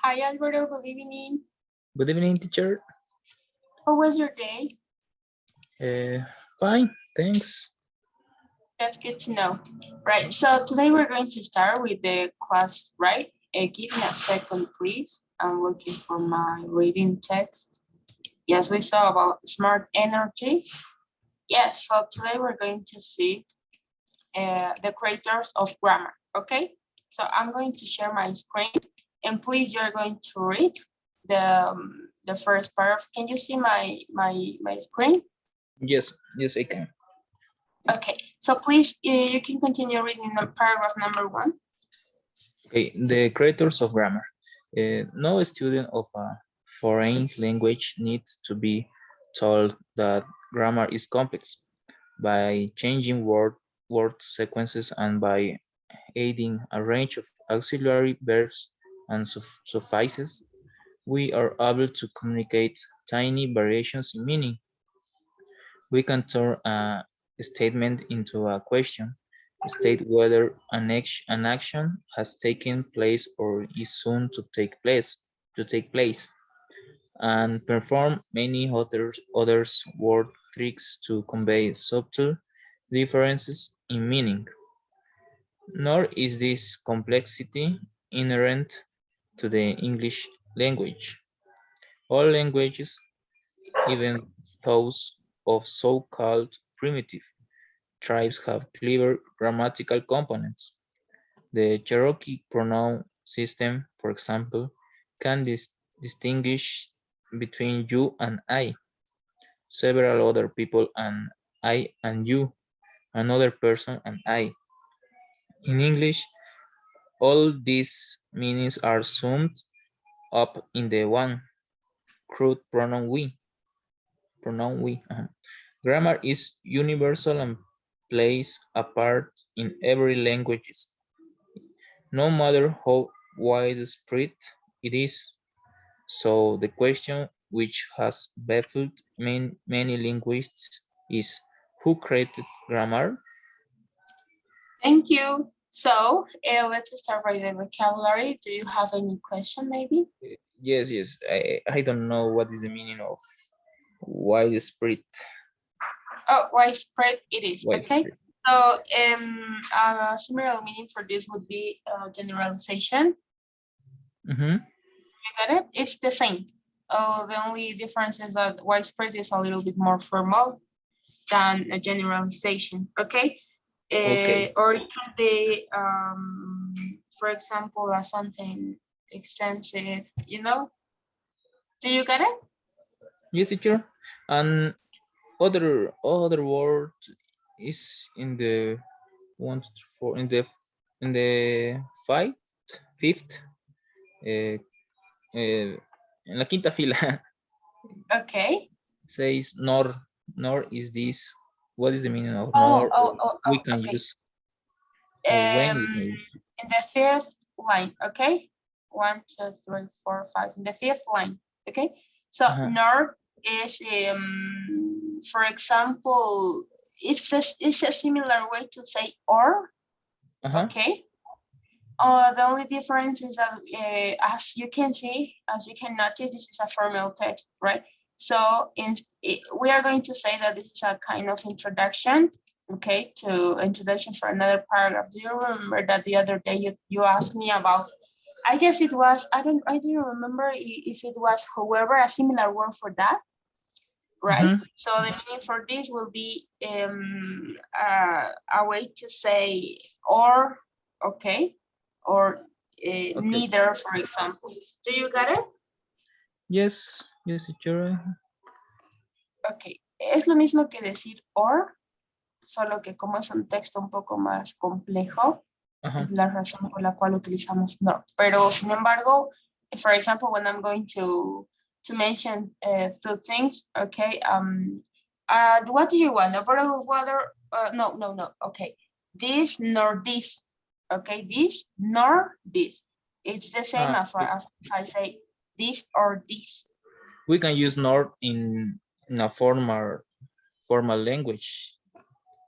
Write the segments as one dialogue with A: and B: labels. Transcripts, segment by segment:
A: Hi, Alberto. Good evening.
B: Good evening, teacher.
A: How was your day?
B: Fine, thanks.
A: That's good to know. Right. So today we're going to start with the class, right? Give me a second, please. I'm looking for my reading text. Yes, we saw about smart energy. Yes. So today we're going to see the creators of grammar. Okay. So I'm going to share my screen, and please, you're going to read the first paragraph. Can you see my screen?
B: Yes, I can.
A: Okay, so please, you can continue reading the paragraph number 1.
B: Okay, the creators of grammar. No student of a foreign language needs to be told that grammar is complex. By changing word sequences and by adding a range of auxiliary verbs and suffices, we are able to communicate tiny variations in meaning. We can turn a statement into a question, state whether an action has taken place or is soon to take place, and perform many others word tricks to convey subtle differences in meaning. Nor is this complexity inherent to the English language. All languages, even those of so-called primitive tribes, have clever grammatical components. The Cherokee pronoun system, for example, can distinguish between you and I, several other people and I and you, another person and I. In English, all these meanings are summed up in the one crude pronoun we. Grammar is universal and plays a part in every language, no matter how widespread it is. So the question which has baffled many linguists is, who created grammar?
A: Thank you. So let's start by the vocabulary. Do you have any question, maybe?
B: Yes. I don't know what is the meaning of widespread.
A: Oh, widespread it is. Okay.
B: Widespread.
A: So a similar meaning for this would be generalization.
B: Mm-hmm.
A: You got it? It's the same. The only difference is that widespread is a little bit more formal than a generalization. Okay.
B: Okay.
A: Or it can be, for example, something extensive, Do you get it?
B: Yes, teacher. And other word is in the one, two, three, four, in the fifth, uh, en la quinta fila.
A: Okay.
B: Says nor is this. What is the meaning of
A: Oh,
B: nor?
A: oh, oh,
B: We
A: oh,
B: can
A: okay.
B: use, or when we
A: Um,
B: can use.
A: in the fifth line, okay? 1, 2, 3, 4, 5. In the fifth line, okay? So nor is, for example, it's a similar way to say or, okay? The only difference is that, as you can see, as you can notice, this is a formal text, right? So we are going to say that this is a kind of introduction, okay, to introduction for another paragraph. Do you remember that the other day you asked me about, I guess it was, I don't remember if it was, however, a similar word for that, right? So the meaning for this will be a way to say or, okay, or neither, for example. Do you get it?
B: Yes, teacher.
A: Ok, es lo mismo que decir or, solo que como es un texto un poco más complejo, es la razón por la cual utilizamos not. Pero sin embargo, for example, when I'm going to mention two things, okay, what do you want? A bottle of water? No. Okay, this nor this. Okay, this nor this. It's the same as if I say this or this.
B: We can use nor in a formal language.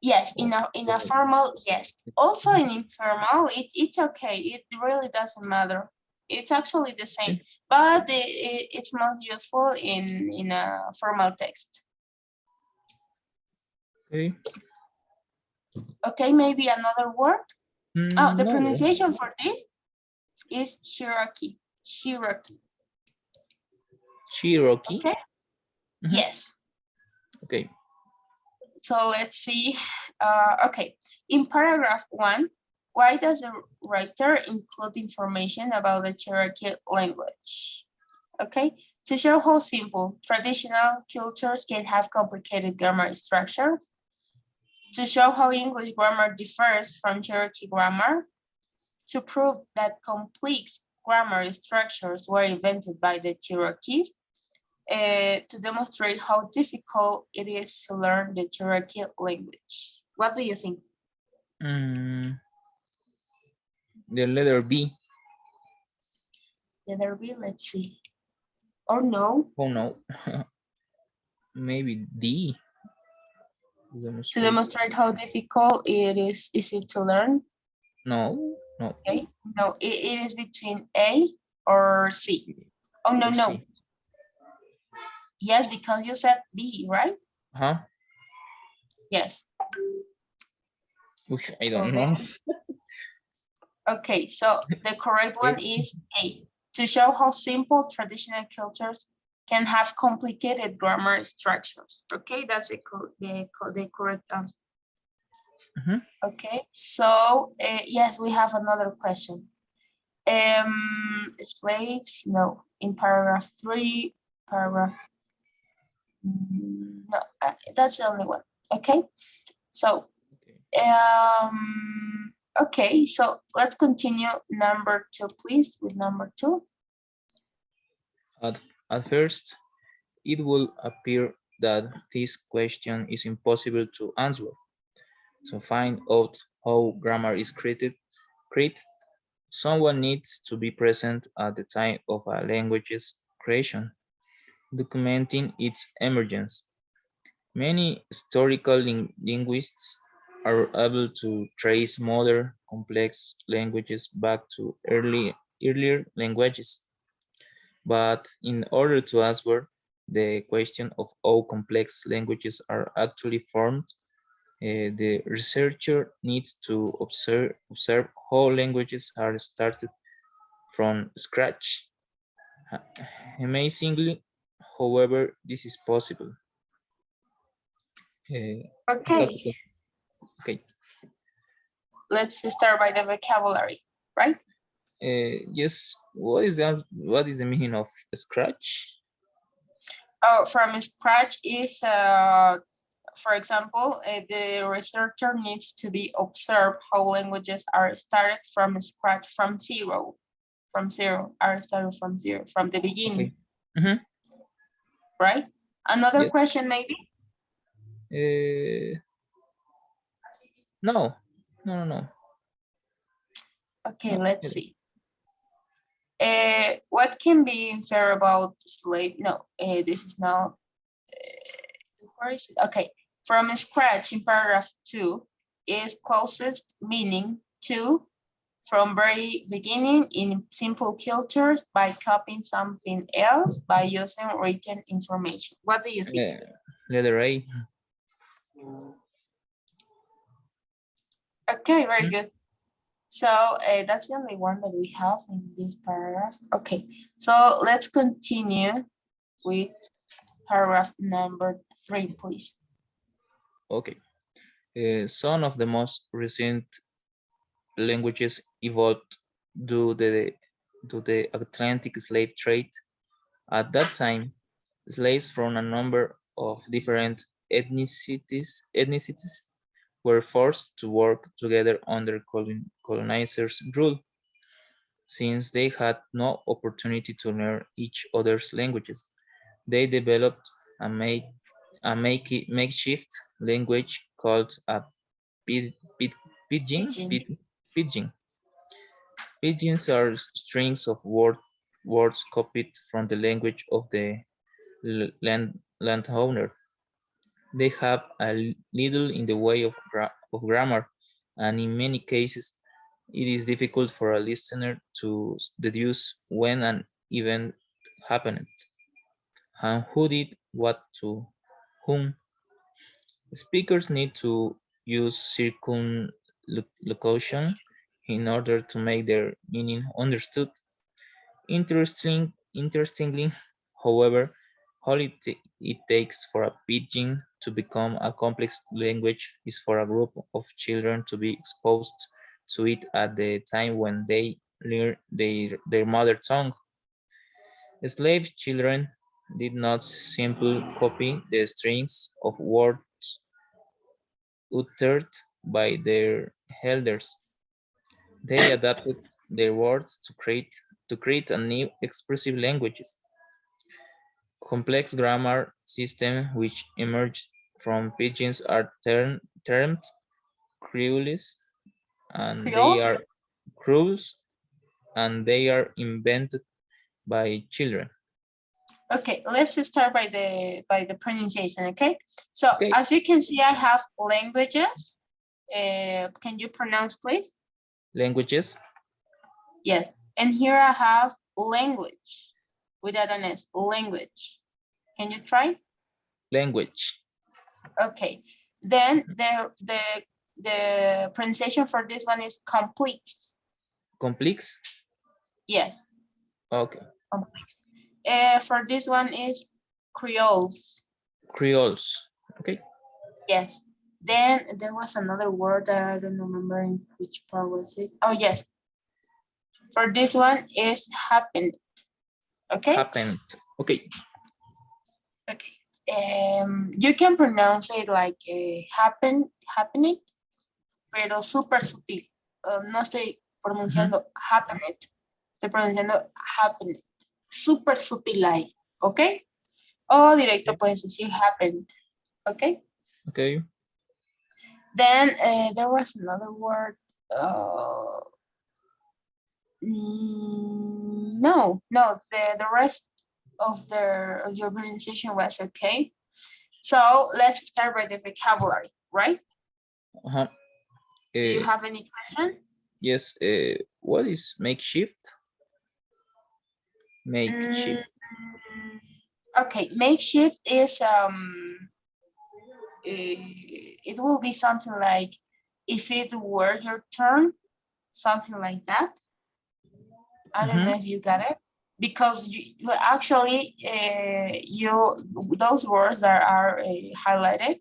A: Yes, in a formal, yes. Also in informal, it's okay. It really doesn't matter. It's actually the same, but it's most useful in a formal text.
B: Okay.
A: Okay, maybe another word. Oh, the
B: No.
A: pronunciation for this is Cherokee. Cherokee.
B: Cherokee.
A: Okay. Yes.
B: Okay.
A: So let's see. Okay, in paragraph 1, why does the writer include information about the Cherokee language? Okay, to show how simple traditional cultures can have complicated grammar structures, to show how English grammar differs from Cherokee grammar, to prove that complex grammar structures were invented by the Cherokees, to demonstrate how difficult it is to learn the Cherokee language. What do you think?
B: The letter B.
A: Letter B, let's see. Or no?
B: Oh no. Maybe D.
A: To demonstrate how difficult it is it to learn?
B: No.
A: Okay, no, it is between A or C. Oh, no, no.
B: C.
A: Yes, because you said B, right? Yes.
B: I don't know.
A: Okay, so the correct one is A, to show how simple traditional cultures can have complicated grammar structures. Okay, that's the correct answer. Okay, so yes, we have another question. Slaves, no, in paragraph 3, no, that's the only one. Okay, so okay, so let's continue number 2, please, with number 2.
B: At first, it will appear that this question is impossible to answer. To find out how grammar is created, someone needs to be present at the time of a language's creation, documenting its emergence. Many historical linguists are able to trace modern complex languages back to earlier languages. But in order to answer the question of how complex languages are actually formed, the researcher needs to observe how languages are started from scratch. Amazingly, however, this is possible.
A: Okay.
B: Okay.
A: Let's start by the vocabulary, right?
B: Yes. What is the meaning of scratch?
A: Oh, from scratch is, for example, the researcher needs to be observed how languages are started from scratch, from zero, are started from zero, from the beginning.
B: Okay.
A: Right? Another question, maybe?
B: No.
A: Okay, let's see. What can be inferred about slave? No, this is not. Where is it? Okay, from scratch in paragraph 2 is closest meaning to from very beginning in simple cultures by copying something else by using written information. What do you think?
B: Letter A.
A: Okay, very good. So that's the only one that we have in this paragraph. Okay, so let's continue with paragraph number 3, please.
B: Okay. Some of the most recent languages evolved due to the Atlantic slave trade. At that time, slaves from a number of different ethnicities were forced to work together under colonizers' rule. Since they had no opportunity to learn each other's languages, they developed a makeshift language called a pidgin. Pidgin. Pidgins are strings of words copied from the language of the landowner. They have a little in the way of grammar, and in many cases, It is difficult for a listener to deduce when an event happened and who did what to whom. Speakers need to use circumlocution in order to make their meaning understood. Interestingly, however, all it takes for a pidgin to become a complex language is for a group of children to be exposed to it at the time when they learn their mother tongue. Slave children did not simply copy the strings of words uttered by their elders. They adapted their words to create a new expressive languages. Complex grammar systems which emerged from pidgins are termed creoles, and they
A: Creoles?
B: are creoles, and they are invented by children.
A: Okay, let's start by the pronunciation, okay? So
B: Okay,
A: as you can see, I have languages. Can you pronounce, please?
B: languages,
A: Yes, and here I have language without an S, language. Can you try?
B: language,
A: Okay, then the pronunciation for this one is complete.
B: complex.
A: Yes,
B: Okay,
A: complete. For this one is creoles.
B: creoles. Okay,
A: Yes. Then there was another word that I don't remember in which part was it. Oh yes. For this one is happened. Okay.
B: happened. Okay,
A: Okay. You can pronounce it like happening, pero súper sutil. No estoy pronunciando happened. Estoy pronunciando happened. Súper sutil ahí. ¿Ok? O directo puedes decir happened. ¿Ok?
B: okay.
A: Then there was another word. No, the rest of your pronunciation was okay. So let's start by the vocabulary, right?
B: Uh-huh.
A: Do you have any question?
B: Yes. What is makeshift?
A: Mm,
B: Makeshift.
A: okay, makeshift is it will be something like if it were your turn, something like that. I don't know if you got it, because you actually those words that are highlighted.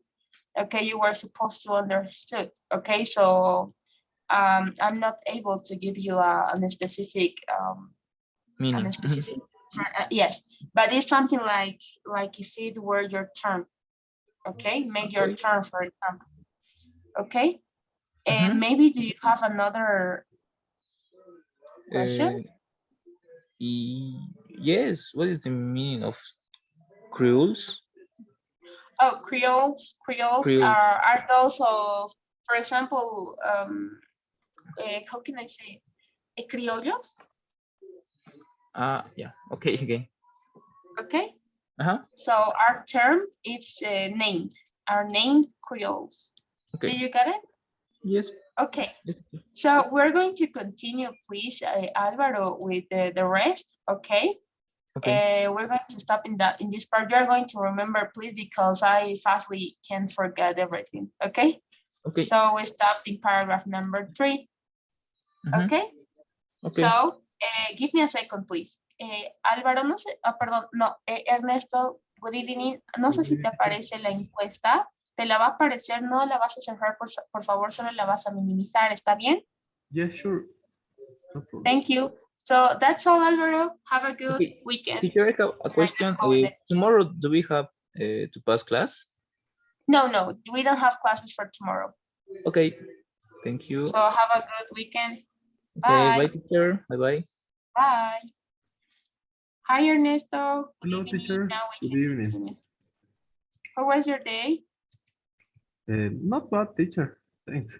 A: Okay, you were supposed to understood. Okay, so I'm not able to give you a specific
B: Meaning.
A: yes, but it's something like if it were your turn. Okay, make your
B: Okay.
A: turn, for example. Okay, and maybe do you have another question?
B: Yes. What is the meaning of creoles?
A: Oh, creoles
B: Creole.
A: are those of, for example, how can I say, criollos?
B: Yeah. Okay. Okay.
A: Okay,
B: Uh-huh.
A: so our term is named, are named creoles. Do
B: Okay.
A: you get it?
B: Yes.
A: Okay, so we're going to continue, please, Alvaro, with the rest. Okay.
B: Okay.
A: We're going to stop in this part. You're going to remember, please, because I fastly can forget everything. Okay.
B: Okay.
A: So we stopped in paragraph number 3. Okay.
B: Okay.
A: So give me a second, please. Álvaro, no sé, perdón, no, Ernesto, good evening. No sé si te aparece la encuesta. Te la va a aparecer, no la vas a cerrar, por favor, solo la vas a minimizar. ¿Está bien?
C: Yeah, sure. No problem.
A: Thank you. So that's all, Alvaro. Have a good weekend.
B: Teacher, I have a question. Tomorrow, do we have to pass class?
A: No, we don't have classes for tomorrow.
B: Okay. Thank you.
A: So have a good weekend.
B: Okay.
A: Bye.
B: Bye, teacher. Bye-bye.
A: Bye. Hi, Ernesto. Good
C: Hello,
A: evening.
C: teacher.
A: Now we
C: Good
A: can
C: evening.
A: continue. How was your day?
C: Not bad, teacher. Thanks.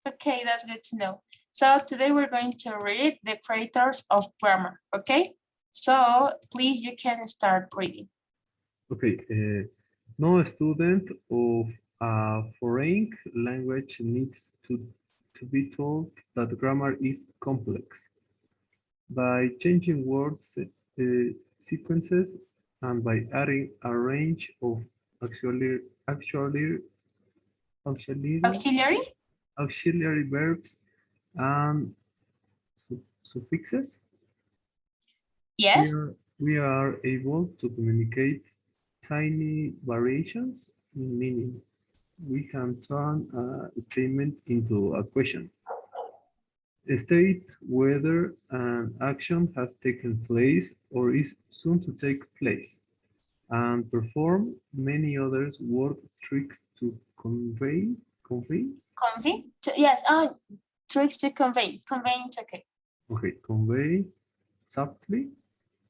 A: Okay, that's good to know. So today we're going to read the creators of grammar, okay? So please, you can start reading.
C: Okay. No student of a foreign language needs to to be told that grammar is complex. By changing words sequences and by adding a range of auxiliary, auxiliary, auxiliary,
A: Auxiliary?
C: auxiliary verbs and suffixes,
A: Yes.
C: we are able to communicate tiny variations in meaning. We can turn a statement into a question. State whether an action has taken place or is soon to take place, and perform many other word tricks to convey.
A: Convey? Yes. Tricks to convey. Conveying is okay.
C: Okay, convey subtly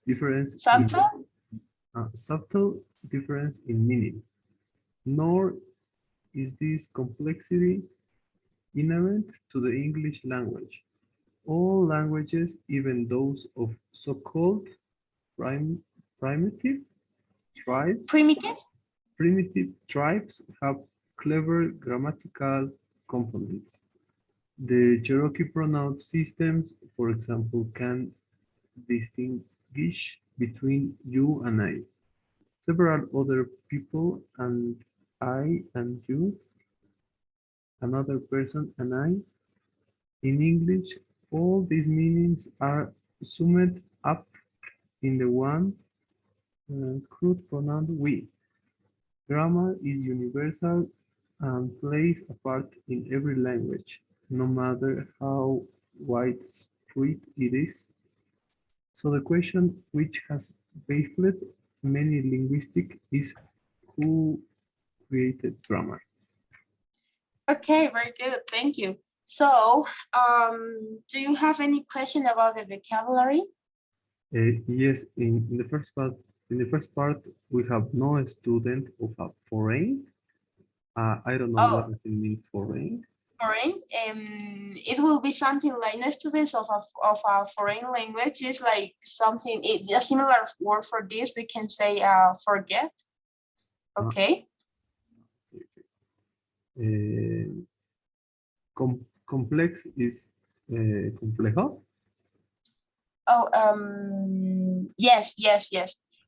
C: difference
A: Subtle?
C: subtle difference in meaning. Nor is this complexity inherent to the English language. All languages, even those of so-called primitive tribes, have clever grammatical components. The Cherokee pronoun systems, for example, can distinguish between you and I, several other people and I and you, another person and I. In English, all these meanings are summed up in the one crude pronoun we. Grammar is universal and plays a part in every language, no matter how widespread it is. So the question which has baffled many linguistics is who created grammar?
A: Okay, very good. Thank you. So, do you have any question about the vocabulary?
C: Yes, in the first part, we have no student of a foreign. I don't know what does it mean foreign.
A: Foreign, it will be something like no students of a foreign language. Is like something. A similar word for this we can say forget. Okay.
C: Complex is complejo.
A: Oh, yes.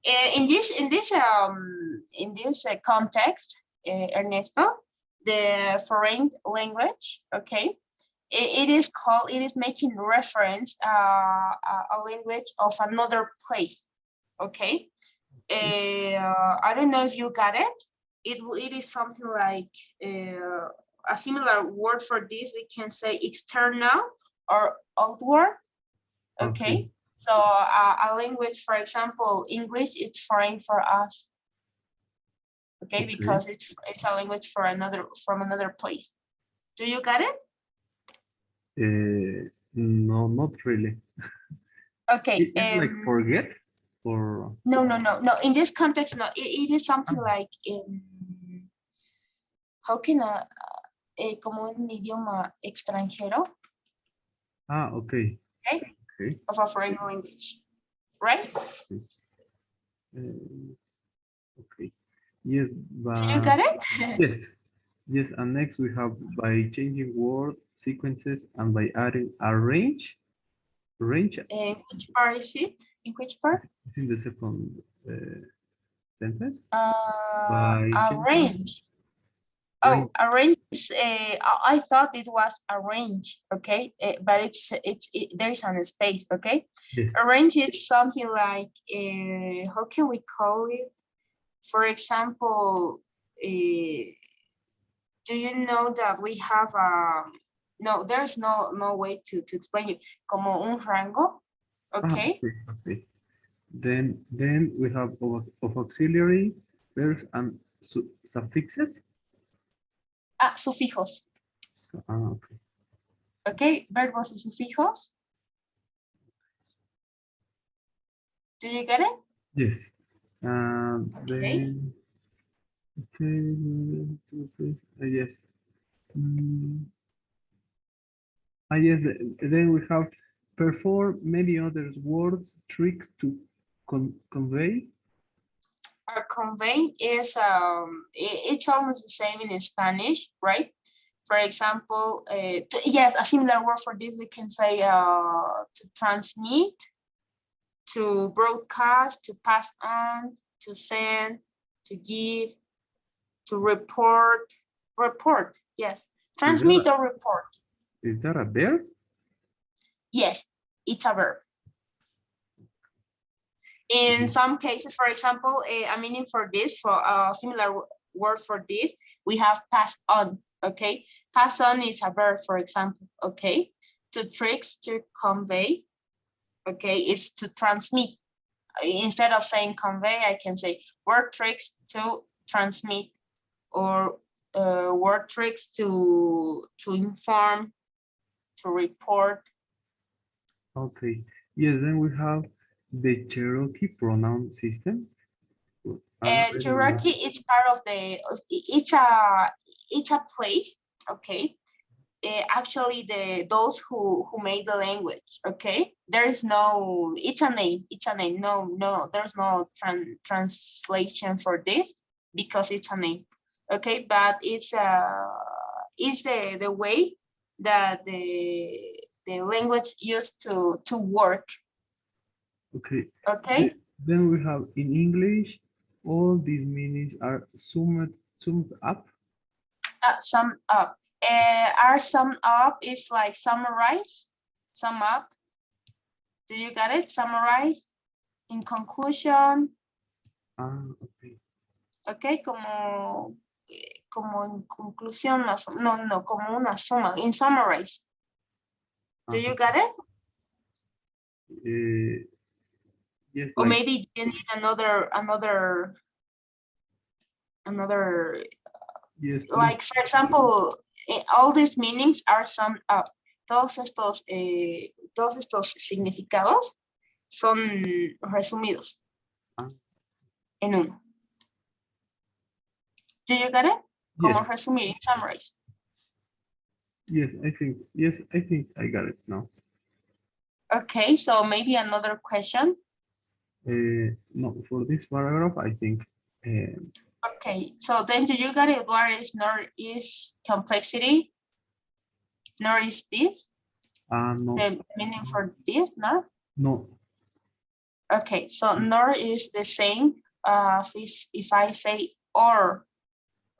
A: In this context, Ernesto, the foreign language, okay, it is making reference a language of another place, okay. I don't know if you got it. It is something like a similar word for this. We can say external or outward. Okay. So a language, for example, English is foreign for us. Okay, because it's a language from another place. Do you get it?
C: No, not really.
A: Okay.
C: It's like forget or
A: no. In this context, no. It is something like how can como un idioma extranjero.
C: Okay.
A: Okay. Of a foreign language, right?
C: Okay. Yes, but
A: do you get it?
C: yes, and next we have by changing word sequences and by adding a range. Which
A: part is it? In which part?
C: It's in the second sentence.
A: A range. Oh, a range is, I thought it was a range, okay, but there is a space, okay.
C: Yes.
A: A range is something like how can we call it? For example, do you know that we have no? There's no way to explain it. Como un rango, okay.
C: Okay. Then we have of auxiliary verbs and suffixes.
A: Sufijos.
C: Okay.
A: Okay, verbos y sufijos. Do you get it?
C: Yes.
A: Okay.
C: Yes. Yes. Then we have perform many other words tricks to convey.
A: Our convey is it's almost the same in Spanish, right? For example, yes, a similar word for this, we can say to transmit, to broadcast, to pass on, to send, to give, to report, yes. Transmit or report.
C: Is that a verb?
A: Yes, it's a verb. In some cases, for example, a meaning for this, for a similar word for this, we have pass on, okay? Pass on is a verb, for example, okay? To tricks, to convey, okay? It's to transmit. Instead of saying convey, I can say word tricks to transmit, or word tricks to inform, to report.
C: Okay. Yes, then we have the Cherokee pronoun system.
A: Cherokee is part of the, it's a place, okay? Actually, those who made the language, okay? There is no, it's a name, no, there's no translation for this because it's a name, okay? But it's the way that the language used to work.
C: Okay.
A: Okay.
C: Then we have in English, all these meanings are summed up.
A: Sum up. Are sum up is like summarize, sum up. Do you get it? Summarize. In conclusion.
C: Okay.
A: Okay, como en conclusión, no, como una suma. In summarize. Do you get it?
C: Yes.
A: Or maybe you need another.
C: Yes.
A: Like, for example, all these meanings are summed up. Todos estos significados son resumidos en uno. Do you get it? Como
C: yes.
A: resumir, summarize.
C: Yes, I think I got it now.
A: Okay, so maybe another question.
C: No, for this paragraph, I think.
A: Okay, so then do you get it? What is nor is complexity? Nor is this?
C: No.
A: The meaning for this, no?
C: No.
A: Okay, so nor is the same if I say or.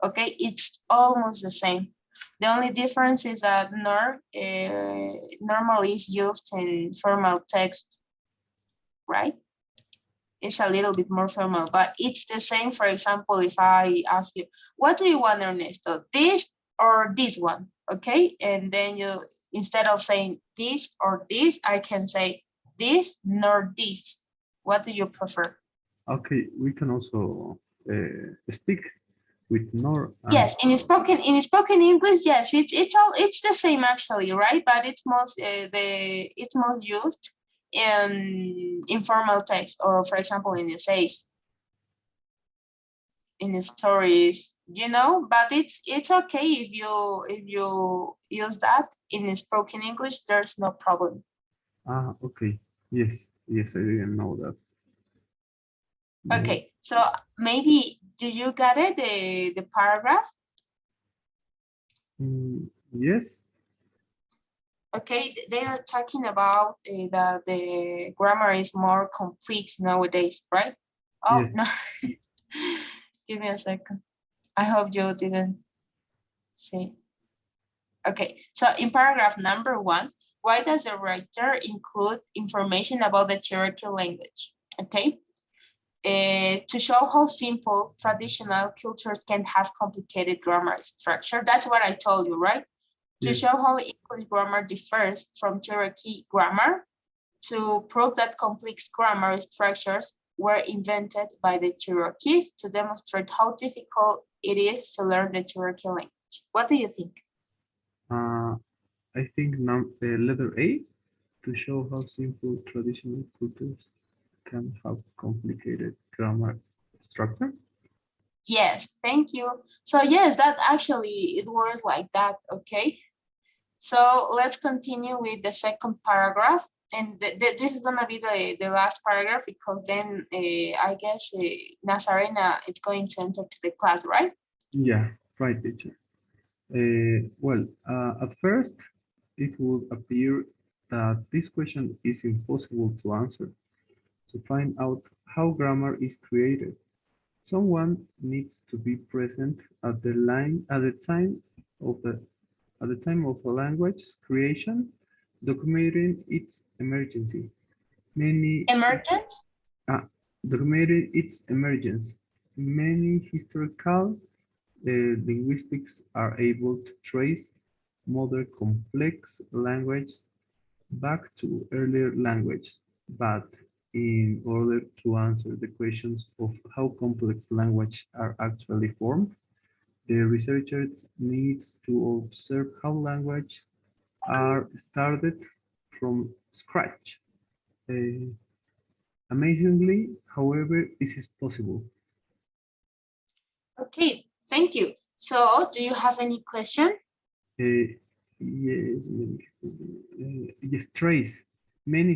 A: Okay, it's almost the same. The only difference is that nor normally is used in formal text, right? It's a little bit more formal, but it's the same. For example, if I ask you, what do you want, Ernesto? This or this one? Okay, and then you, instead of saying this or this, I can say this nor this. What do you prefer?
C: Okay, we can also speak with nor.
A: Yes, in spoken English, yes, it's the same actually, right? But it's most used in informal text, or for example in essays, in stories, you know. But it's okay if you use that in spoken English. There's no problem.
C: Okay. Yes, I didn't know that.
A: Okay, so maybe do you get it, the paragraph?
C: Yes.
A: Okay, they are talking about that the grammar is more complete nowadays, right? Oh, yeah. No. Give me a second. I hope you didn't see. Okay, so in paragraph number 1, why does the writer include information about the Cherokee language? Okay, to show how simple traditional cultures can have complicated grammar structure. That's what I told you, right? To show how English grammar differs from Cherokee grammar, to prove that complex grammar structures were invented by the Cherokees, to demonstrate how difficult it is to learn the Cherokee language. What do you think?
C: I think letter A, to show how simple traditional cultures can have complicated grammar structure.
A: Yes, thank you. So yes, that actually, it works like that, okay? So let's continue with the second paragraph. And this is gonna be the last paragraph, because then I guess Nazarena is going to enter to the class, right?
C: Yeah, right, teacher. At first, it would appear that this question is impossible to answer. To find out how grammar is created, someone needs to be present at the line at the time of the a language creation, documenting its emergency. Many
A: Emergence?
C: documenting its emergence. Many historical linguistics are able to trace modern complex languages back to earlier language, but in order to answer the questions of how complex language are actually formed, the researchers needs to observe how language are started from scratch. Uh, Amazingly, however, this is possible.
A: Okay, thank you. So do you have any question?
C: Yes, yes, trace. Many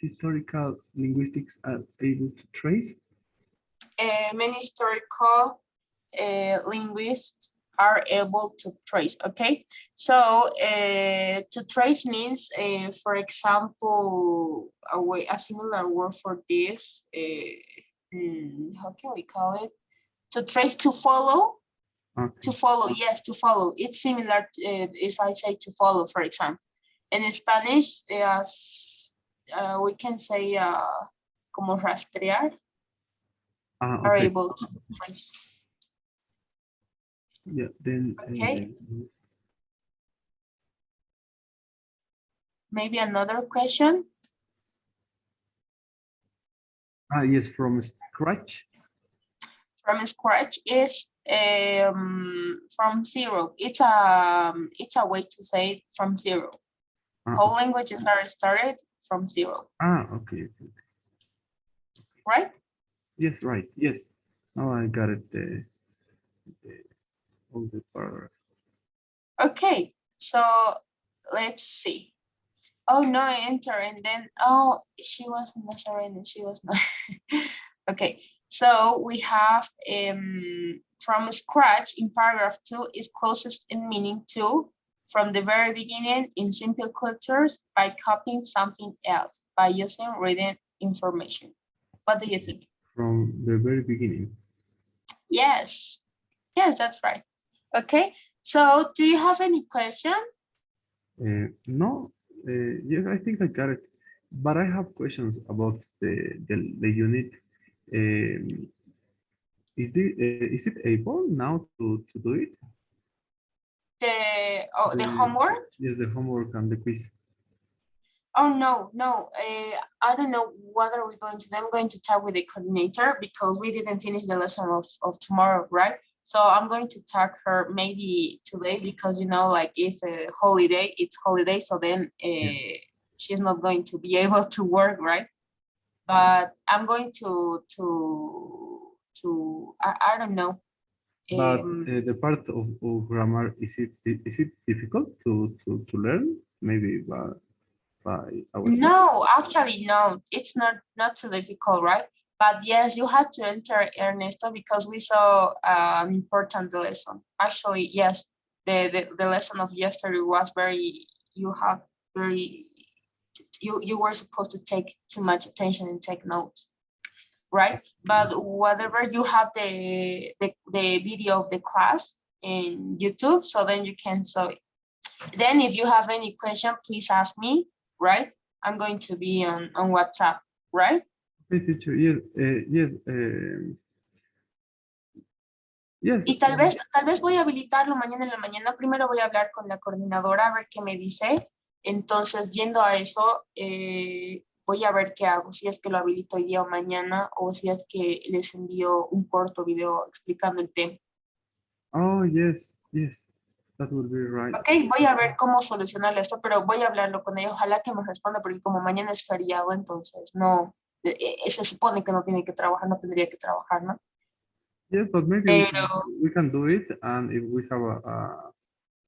C: historical linguistics are able to trace.
A: Many historical linguists are able to trace. Okay, so to trace means, for example, a similar word for this. How can we call it? To trace, to follow.
C: Okay.
A: To follow, yes, to follow. It's similar to, if I say to follow, for example. In Spanish, we can say como rastrear, are
C: Okay.
A: able to trace.
C: Yeah, then
A: Okay. Maybe another question?
C: Yes, from scratch.
A: From scratch is from zero. It's a way to say from zero. Whole languages are started from zero.
C: Okay.
A: Right?
C: Yes, right. Yes. Oh, I got it. All the paragraph.
A: Okay, so let's see. Oh no, I enter and then, oh, she was in the surrender and she was not. Okay, so we have from scratch in paragraph 2 is closest in meaning to from the very beginning in simple cultures by copying something else, by using written information. What do you think?
C: From the very beginning.
A: Yes, yes, that's right. Okay, so do you have any question?
C: No, yes, I think I got it. But I have questions about the unit. Is it able now to do it?
A: The homework?
C: Yes, the homework and the quiz.
A: Oh, no. I don't know what are we going to do. I'm going to talk with the coordinator because we didn't finish the lesson of tomorrow, right? So I'm going to talk her maybe today because, you know, like it's a holiday, so then she's not going to be able to work, right? But I'm going to I don't know.
C: But the part of grammar, is it difficult to learn? Maybe by our
A: No, actually, no, it's not too difficult, right? But yes, you had to enter Ernesto because we saw an important lesson. Actually, yes, the lesson of yesterday was very, you were supposed to take too much attention and take notes, right? But whatever, you have the video of the class in YouTube, so then you can saw it. Then if you have any question, please ask me, right? I'm going to be on WhatsApp, right?
C: Okay, teacher. Yes, yes.
A: Y tal vez voy a habilitarlo mañana en la mañana. Primero voy a hablar con la coordinadora a ver qué me dice. Entonces, yendo a eso, voy a ver qué hago. Si es que lo habilito hoy día o mañana, o si es que les envío un corto video explicando el tema.
C: Oh, yes. That would be right.
A: Ok, voy a ver cómo solucionar esto, pero voy a hablarlo con ella. Ojalá que me responda, porque como mañana es feriado, entonces no, se supone que no tiene que trabajar, no tendría que trabajar, ¿no?
C: Yes, but maybe
A: Pero
C: we can do it, and if we have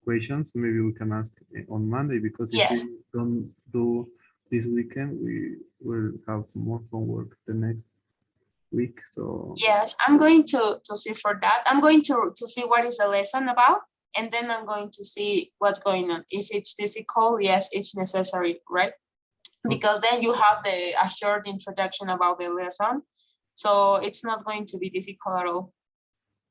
C: questions, maybe we can ask on Monday, because if
A: yes,
C: we don't do this weekend, we will have more homework the next week. So
A: yes, I'm going to see for that. I'm going to see what is the lesson about, and then I'm going to see what's going on. If it's difficult, yes, it's necessary, right? Because then you have a short introduction about the lesson. So it's not going to be difficult at all.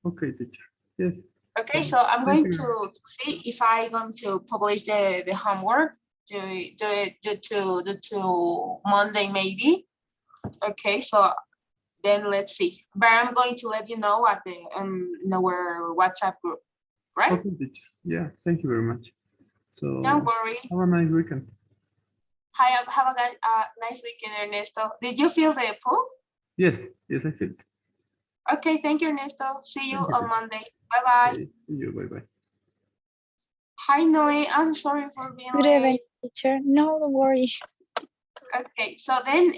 C: Okay, teacher. Yes.
A: Okay, so I'm going to see if I'm going to publish the homework to Monday maybe. Okay, so then let's see. But I'm going to let you know at the in our WhatsApp group, right?
C: Okay, teacher. Yeah, thank you very much. So
A: don't worry.
C: Have a nice weekend.
A: Have a nice weekend, Ernesto. Did you feel the pool?
C: Yes, I feel it.
A: Okay, thank you, Ernesto. See you
C: Thank you,
A: on Monday. Bye-bye.
C: Okay, see you. Bye-bye.
A: Hi, Noe. I'm sorry for being
D: Good
A: late.
D: evening, teacher. No, don't worry.
A: Okay, so then,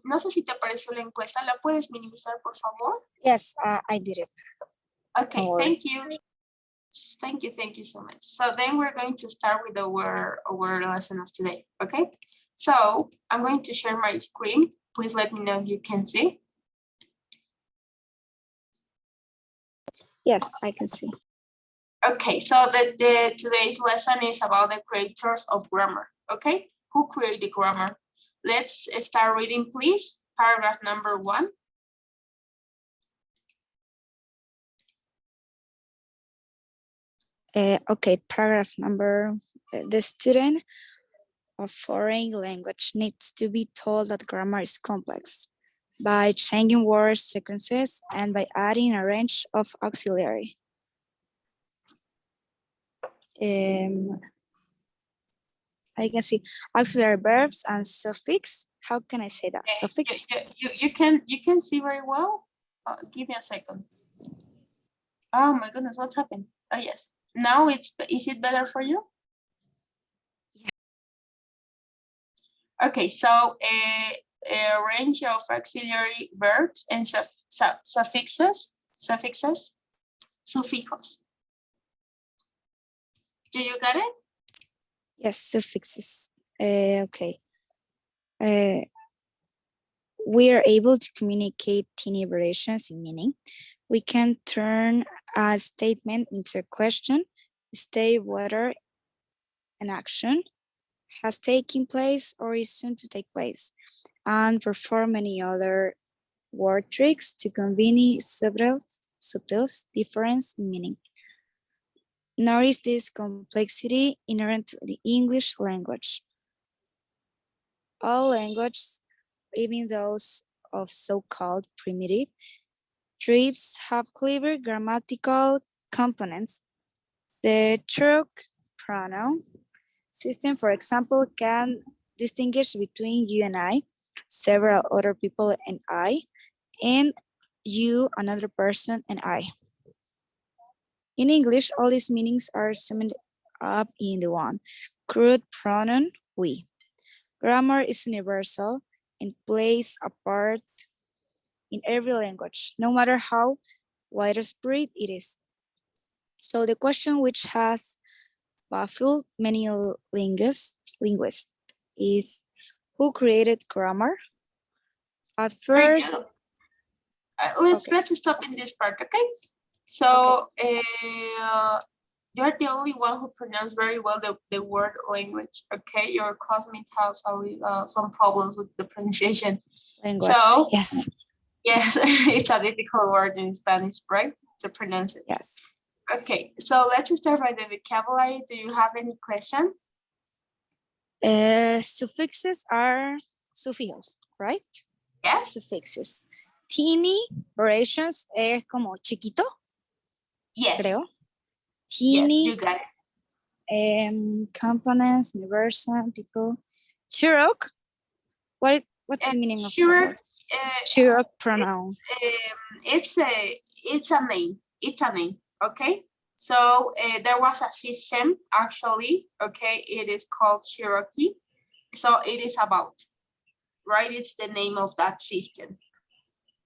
A: no sé si te apareció la encuesta. ¿La puedes minimizar, por favor?
D: Yes, I did it.
A: Okay, thank you. Thank you so much. So then we're going to start with our lesson of today, okay? So I'm going to share my screen. Please let me know if you can see.
D: Yes, I can see.
A: Okay, so today's lesson is about the creators of grammar, okay? Who created grammar? Let's start reading, please. Paragraph number 1.
D: Okay, paragraph number. The student of foreign language needs to be told that grammar is complex by changing word sequences and by adding a range of auxiliary. I can see auxiliary verbs and suffix. How can I say that? Suffix?
A: You can see very well. Give me a second. Oh my goodness, what happened? Oh yes. Now is it better for you?
D: Yeah.
A: Okay, so a range of auxiliary verbs and suffixes. Do you get it?
D: Yes, suffixes. Okay. We are able to communicate tiny variations in meaning. We can turn a statement into a question, state whether an action has taken place or is soon to take place, and perform many other word tricks to convey several subtle difference in meaning. Nor is this complexity inherent to the English language. All languages, even those of so-called primitive tribes, have clever grammatical components. The Cherokee pronoun system, for example, can distinguish between you and I, several other people and I, and you, another person, and I. In English, all these meanings are summed up in the one crude pronoun we. Grammar is universal and plays a part in every language, no matter how widespread it is. So the question which has baffled many linguists is who created grammar? At first,
A: let's stop in this part, okay? So you're the only one who pronounced very well the word language, okay? Your classmates have some problems with the pronunciation.
D: Language,
A: so,
D: yes.
A: Yes, it's a difficult word in Spanish, right? To pronounce it.
D: Yes.
A: Okay, so let's start by the vocabulary. Do you have any question?
D: Suffixes are suffijos, right?
A: Yes.
D: Suffixes. Teeny variations es como chiquito.
A: Yes.
D: Creo. Teeny.
A: Yes, you got it.
D: Components, universal, people. Cherokee. What's the meaning of Cherokee? Cherokee pronoun.
A: It's a name. It's a name. Okay. So there was a system actually. Okay, it is called Cherokee. So it is about, right? It's the name of that system.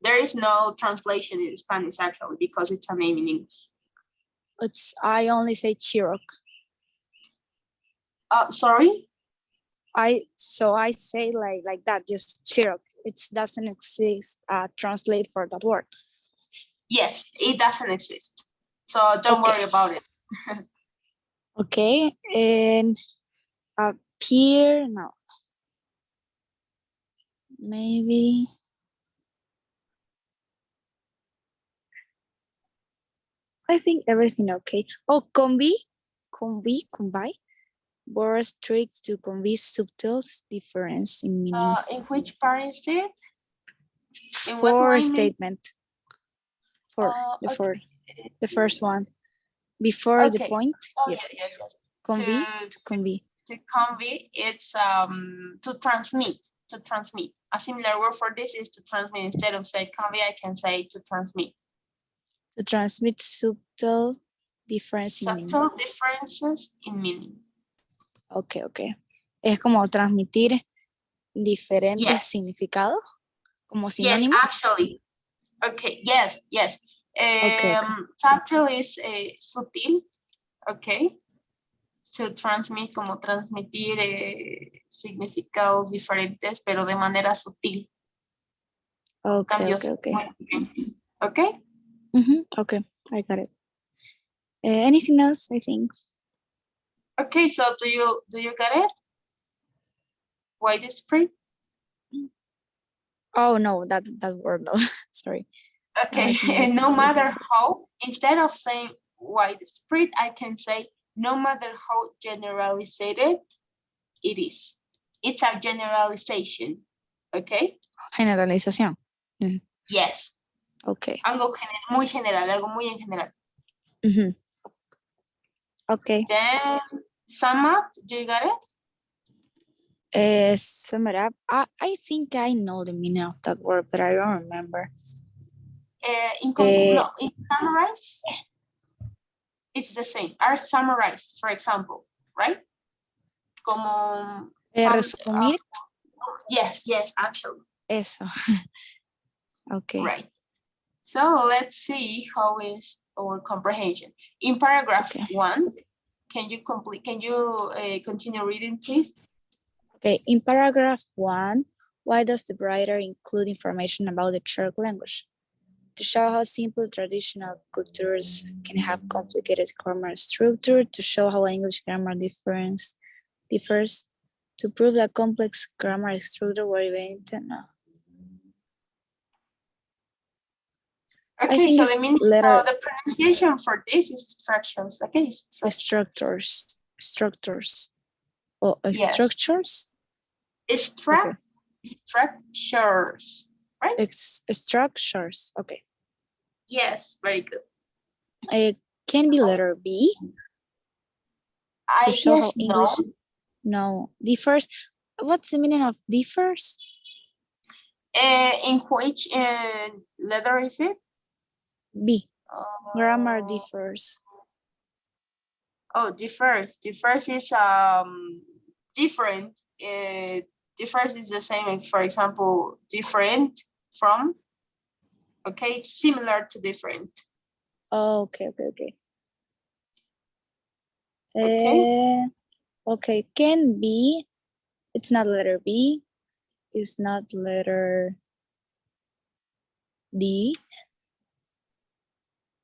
A: There is no translation in Spanish actually because it's a name in English.
D: I only say Cherokee.
A: Sorry.
D: I say like that, just Cherokee. It doesn't exist translate for that word.
A: Yes, it doesn't exist. So don't worry about it.
D: Okay, and appear, no. Maybe. I think everything okay. Oh, convey. Words tricks to convey subtle difference in meaning.
A: In which part is it? In what
D: For
A: line?
D: statement. For
A: Okay.
D: the first one. Before the
A: Okay.
D: point.
A: Oh,
D: Yes.
A: yes.
D: Convey to convey.
A: To convey, it's to transmit. To transmit. A similar word for this is to transmit. Instead of say convey, I can say to transmit.
D: To transmit subtle difference in meaning.
A: Subtle differences in meaning.
D: Okay. Es como transmitir diferentes
A: Yes.
D: significados, como
A: Yes,
D: sinónimo.
A: actually. Okay, yes.
D: Okay.
A: Subtle is sutil, okay. To transmit, como transmitir significados diferentes, pero de manera sutil.
D: Okay.
A: Okay?
D: Okay, I got it. Anything else, I think?
A: Okay, so do you get it? Widespread?
D: Oh no, that word no. Sorry.
A: Okay,
D: No,
A: no matter how, instead of saying widespread, I can say no matter how generalized it is. It's a generalization, okay?
D: Generalización.
A: Yes.
D: Okay.
A: Algo muy general, algo muy en general.
D: Okay.
A: Then sum up, do you got it?
D: Sum it up. I think I know the meaning of that word, but I don't remember.
A: In summarize, it's the same. Are summarized, for example, right? Como
D: Resumir.
A: Yes, actually.
D: Eso. Okay.
A: Right. So let's see how is our comprehension. In paragraph 1, can you continue reading, please?
D: Okay, in paragraph 1, why does the writer include information about the Czech language? To show how simple traditional cultures can have complicated grammar structure, to show how English grammar differs, to prove that complex grammar structure were invented. No.
A: Okay, so the meaning the pronunciation for this is structures. Okay,
D: structures. Oh,
A: yes.
D: Structures?
A: Structures, right?
D: Structures, okay.
A: Yes, very good.
D: It can be letter B.
A: I
D: show
A: guess
D: how English no differs. What's the meaning of differs?
A: In which letter is it?
D: B. Grammar differs.
A: Oh, differs. Differs is different. Differs is the same. For example, different from. Okay, it's similar to different.
D: Oh, okay. Okay, can be. It's not letter B. It's not letter D.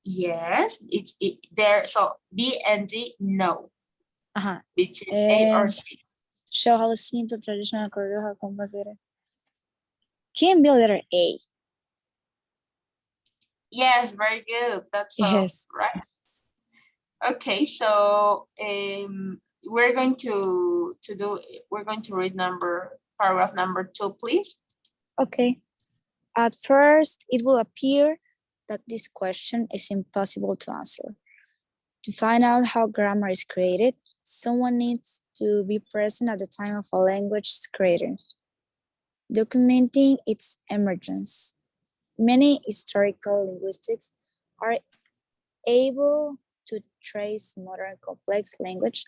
A: Yes, it's there. So B and D, no. It's A or C.
D: Show how simple traditional Korea how complicated. Can be letter A.
A: Yes, very good. That's
D: yes.
A: Right. Okay, so we're going to read paragraph number 2, please.
D: Okay. At first, it will appear that this question is impossible to answer. To find out how grammar is created, someone needs to be present at the time of a language's creation, documenting its emergence. Many historical linguists are able to trace modern complex language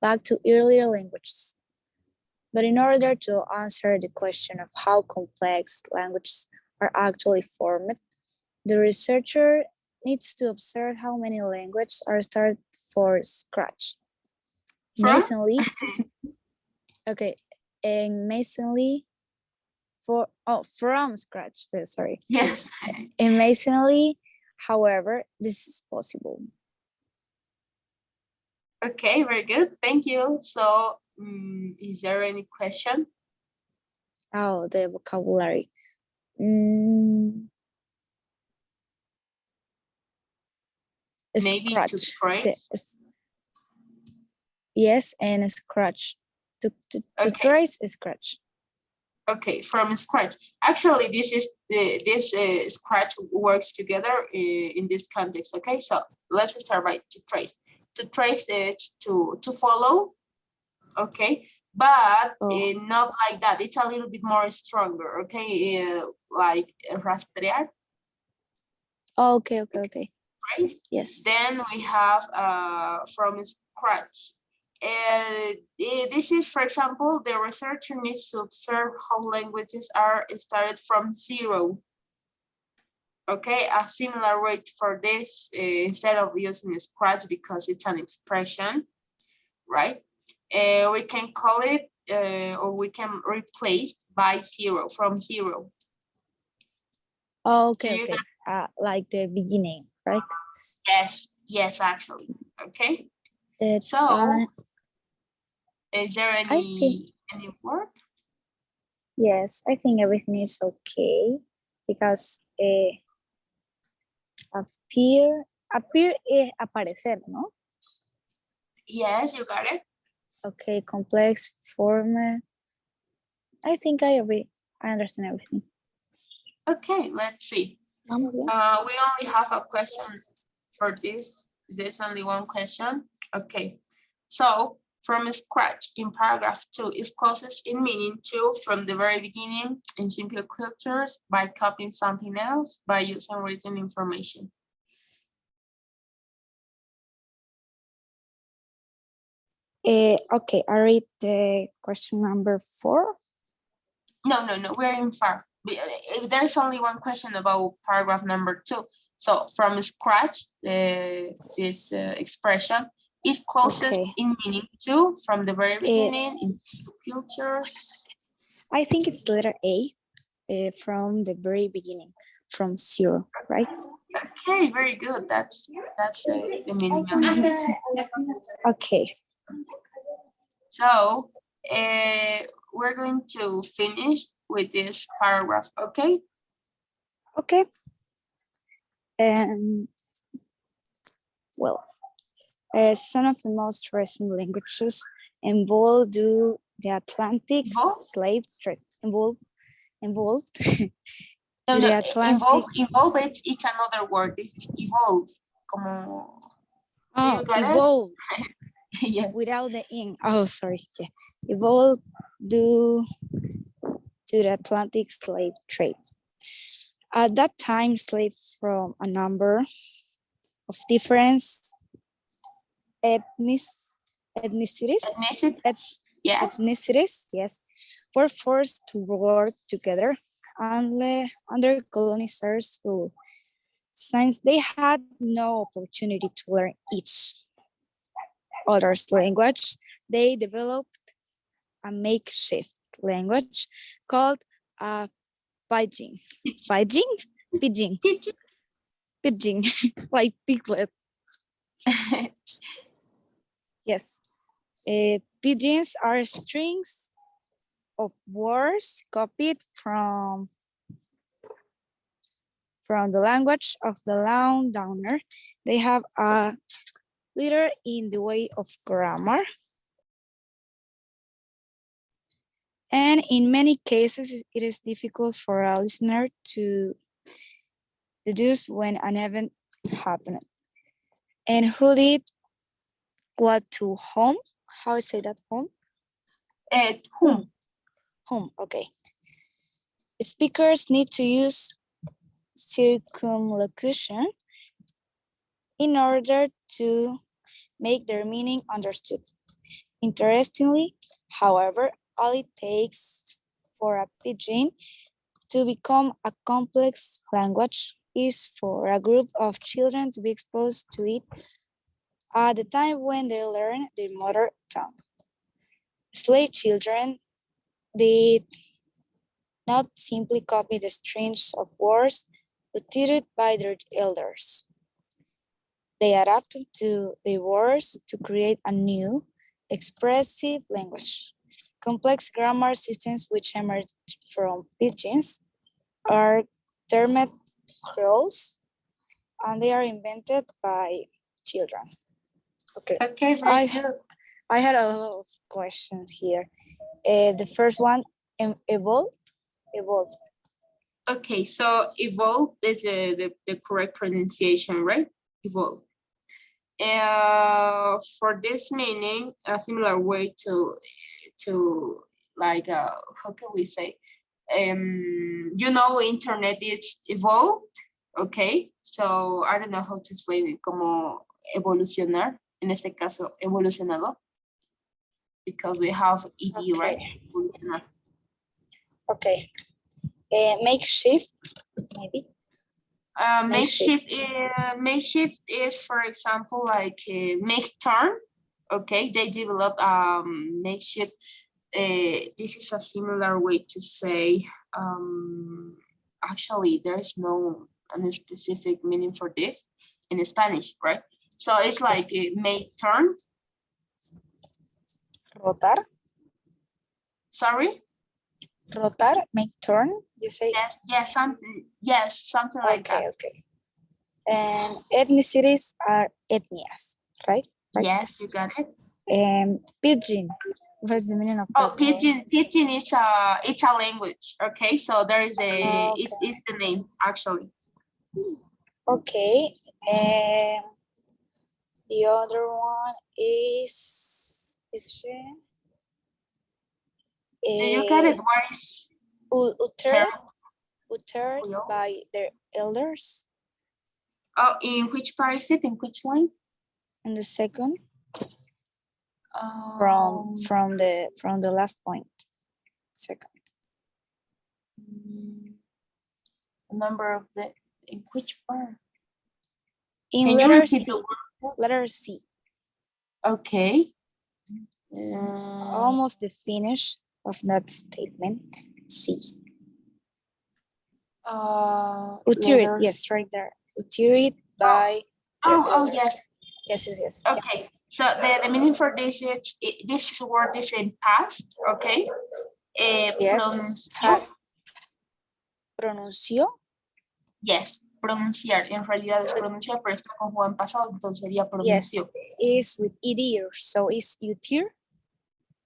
D: back to earlier languages. But in order to answer the question of how complex languages are actually formed, the researcher needs to observe how many languages are started from scratch. Masonly, okay, and masonly from scratch. Sorry.
A: Yes.
D: And masonly, however, this is possible.
A: Okay, very good. Thank you. So, is there any question?
D: Oh, the vocabulary.
A: Maybe to
D: Scratch.
A: trace.
D: Yes, and scratch. To
A: Okay.
D: trace a scratch.
A: Okay, from scratch. Actually, this scratch works together in this context. Okay, so let's start by to trace. To trace is to follow. Okay, but not like that. It's a little bit more stronger. Okay, like rastrear.
D: Oh, okay.
A: Trace.
D: Yes.
A: Then we have from scratch. This is, for example, the researcher needs to observe how languages are started from zero. Okay, a similar way for this, instead of using scratch because it's an expression, right? We can call it, or we can replace by zero, from zero.
D: Oh, okay. Like the beginning, right?
A: Yes, actually. Okay.
D: It's
A: so,
D: fine.
A: Is there any word?
D: Yes, I think everything is okay because appear aparecer, no?
A: Yes, you got it.
D: Okay, complex form. I think I understand everything.
A: Okay, let's see. We only have a question for this. There's only one question. Okay, so from scratch in paragraph 2 is closest in meaning to from the very beginning in simple cultures by copying something else by using written information.
D: Okay, I read the question number 4.
A: No, we're in 5. There's only one question about paragraph number 2. So from scratch, this expression is closest in meaning to from the very beginning in cultures.
D: I think it's letter A, from the very beginning, from zero, right?
A: Okay, very good. That's the meaning of it.
D: Okay.
A: So we're going to finish with this paragraph, okay?
D: Okay. Well, some of the most recent languages involved the Atlantic slave trade. Involved.
A: No, involve it's another word. This is evolve. Como,
D: evolved.
A: Yes.
D: Without the in. Oh, sorry. Yeah. Evolved due to the Atlantic slave trade. At that time, slaves from a number of different ethnicities, yes, were forced to work together under colonizers' rule. Since they had no opportunity to learn each other's language, they developed a makeshift language called pidgin. Pidgin, like piglet. Yes. Pidgins are strings of words copied from the language of the landowner. They have a letter in the way of grammar. And in many cases, it is difficult for a listener to deduce when an event happened. And who did what to whom? How I say that, whom?
A: Whom.
D: Whom, okay. Speakers need to use circumlocution in order to make their meaning understood. Interestingly, however, all it takes for a pidgin to become a complex language is for a group of children to be exposed to it at the time when they learn their mother tongue. Slave children did not simply copy the strings of words, but did it by their elders. They adapted to the words to create a new, expressive language. Complex grammar systems which emerged from pidgins are termed creoles, and they are invented by children. Okay.
A: Okay, very good.
D: I had a lot of questions here. The first one, evolved.
A: Okay, so evolve is the correct pronunciation, right? Evolve. For this meaning, a similar way to like how can we say? You know, internet is evolved. Okay, so I don't know how to explain it. Como evolucionar. En este caso, evolucionado. Because we have ed,
D: Okay.
A: right? Evolucionar.
D: Okay. Makeshift, maybe.
A: Makeshift is, for example, like make turn. Okay, they develop makeshift. This is a similar way to say. Actually, there's no any specific meaning for this in Spanish, right? So it's like make turn.
D: Rotar.
A: Sorry.
D: Rotar, make turn. You say.
A: Yes, something like that.
D: Okay. And ethnicities are etnias, right?
A: Yes, you got it.
D: Pidgin. What is the meaning of
A: Oh,
D: that?
A: Pidgin is it's a language. Okay, so there is a
D: Okay.
A: it is the name actually.
D: Okay. The other one is Pidgin.
A: Do you get it? What is
D: uttered by their elders?
A: Oh, in which part is it? In which line?
D: And the second, from the last point. Second.
A: Number of the in which part?
D: In letter C. Letter C.
A: Okay.
D: Almost the finish of that statement. C. Uttered, yes, right there. Uttered by.
A: Oh, yes.
D: Yes.
A: Okay. So the meaning for this is this word is in past. Okay.
D: Yes. Pronunció.
A: Yes, pronunciar. En realidad es pronunciar, pero está conjugado en pasado, entonces sería pronunció.
D: Yes, is with ed, so is utir.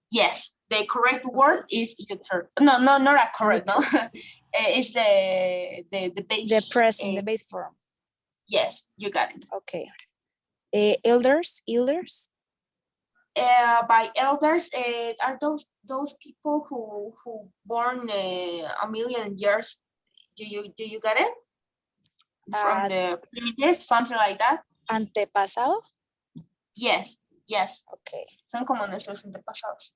A: Yes, the correct word is utir. No, not a correct. No, it's the base.
D: The present, the base form.
A: Yes, you got it.
D: Okay. Elders.
A: By elders are those people who born a million years. Do you get it? From the primitive, something like that.
D: Antepasado.
A: Yes.
D: Okay.
A: Son como nuestros antepasados.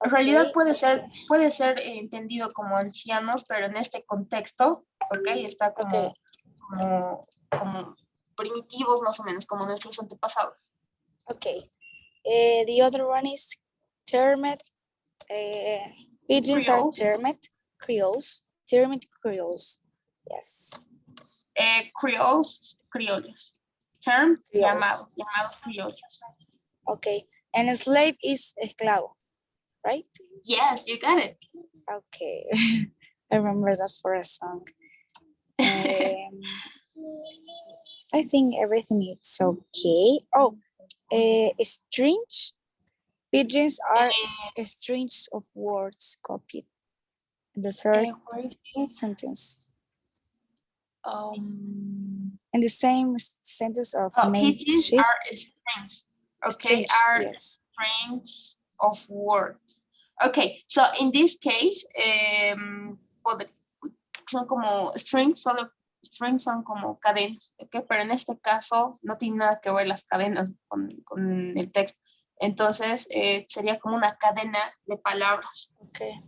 A: En realidad puede ser entendido como ancianos, pero en este contexto, okay, está como primitivos más o menos, como nuestros antepasados.
D: Okay. The other one is termed. Pidgins are termed creoles. Yes.
A: Criollos. Term, llamados criollos.
D: Okay. And a slave is esclavo, right?
A: Yes, you got it.
D: Okay. I remember that for a song. I think everything is okay. Oh, strange. Pidgins are strings of words copied. The third sentence. In the same sentence of
A: pidgins are strings. Okay, strings of words. Okay, so in this case, son como strings, strings son como cadenas, okay? Pero en este caso no tiene nada que ver las cadenas con el texto. Entonces sería como una cadena de palabras.
D: Okay.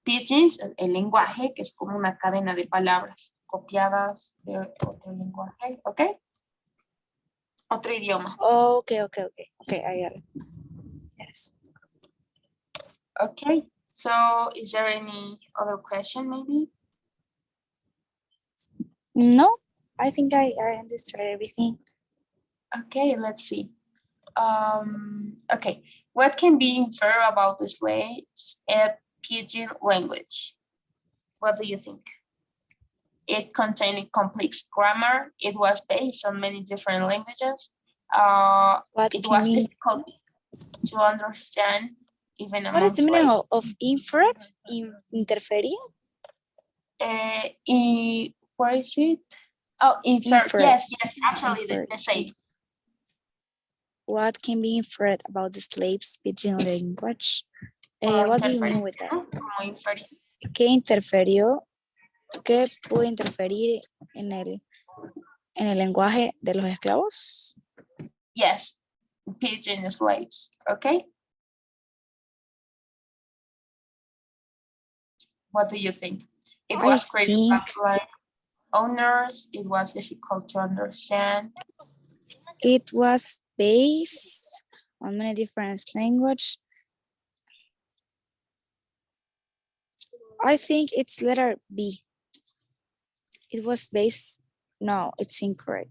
A: Pidgins, el lenguaje, que es como una cadena de palabras copiadas de otro lenguaje, ¿ok? Otro idioma.
D: Okay, I got it. Yes.
A: Okay, so is there any other question maybe?
D: No, I think I understood everything.
A: Okay, let's see. Okay, what can be inferred about the slaves at Pidgin language? What do you think? It contained complex grammar. It was based on many different languages. It was difficult to understand even among
D: What is the meaning
A: slaves.
D: of inferred? Interferir?
A: Where is it? Oh, inferred. Yes, actually the same.
D: What can be inferred about the slaves' pidgin language? What do you mean with that? ¿Qué interfirió? ¿Qué pudo interferir en el lenguaje de los esclavos?
A: Yes, pidgin slaves. Okay. What do you think? It was created by owners. It was difficult to understand.
D: It was based on many different languages. I think it's letter B. It was based, no, it's incorrect.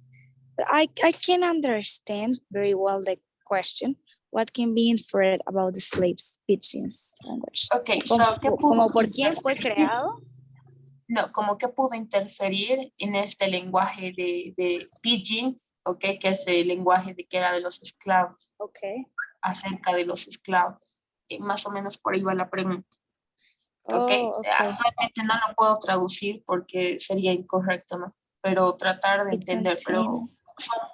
D: But I can understand very well the question. What can be inferred about the slaves' pidgins language?
A: Okay,
D: ¿Como por quién fue creado?
A: No, como que pudo interferir en este lenguaje de pidgin, okay, que es el lenguaje que era de los esclavos.
D: Okay.
A: Acerca de los esclavos. Más o menos por ahí va la pregunta. Okay. Actualmente no lo puedo traducir porque sería incorrecto, ¿no? Pero tratar de entender, pero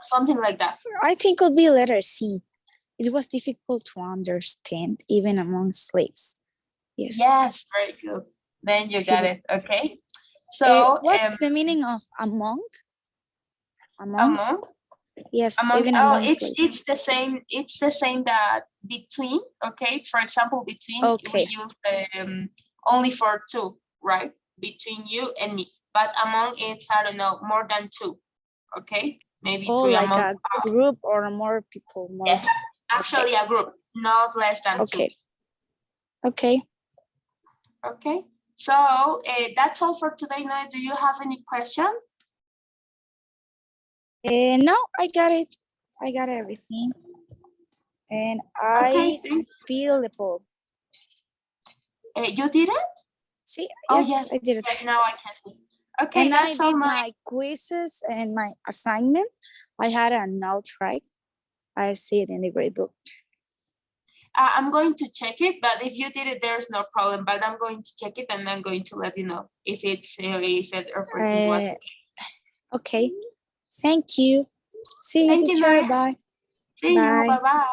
A: something like that.
D: I think it would be letter C. It was difficult to understand even among slaves. Yes.
A: Yes, very good. Then you got it. Okay. So
D: what's the meaning of among?
A: Among?
D: Yes, even among slaves.
A: It's the same. It's the same that between. Okay. For example, between we use only for two, right? Between you and me. But among it's, I don't know, more than two. Okay. Maybe three
D: like
A: among
D: a group or more people. More.
A: Yes. Actually, a group, not less than two.
D: Okay.
A: Okay. So that's all for today. Now, do you have any question?
D: No, I got it. I got everything. And I feel the poll.
A: You did it?
D: See,
A: yes,
D: I did it.
A: Yes, now I can see. Okay,
D: and
A: that's
D: I did my quizzes and my assignment. I had a note, right? I see it in the grade book.
A: I'm going to check it, but if you did it, there's no problem. But I'm going to check it and I'm going to let you know if everything was okay.
D: Okay. Thank you. See you, teacher. Bye.
A: See you. Bye-bye.